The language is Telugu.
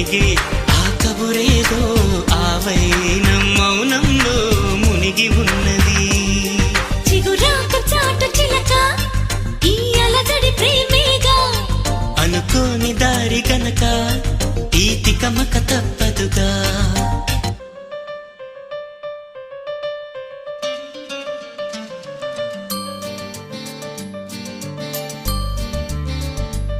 గొనిగే ఆ కబురేదో ఆవైనం మౌనంలో మునిగి ఉన్నది. చిగురాకు చాటు చిలక ఈ అలజడి ప్రేమేగా, అనుకోని దారి గనక ఈ తికమక తప్పదుగా.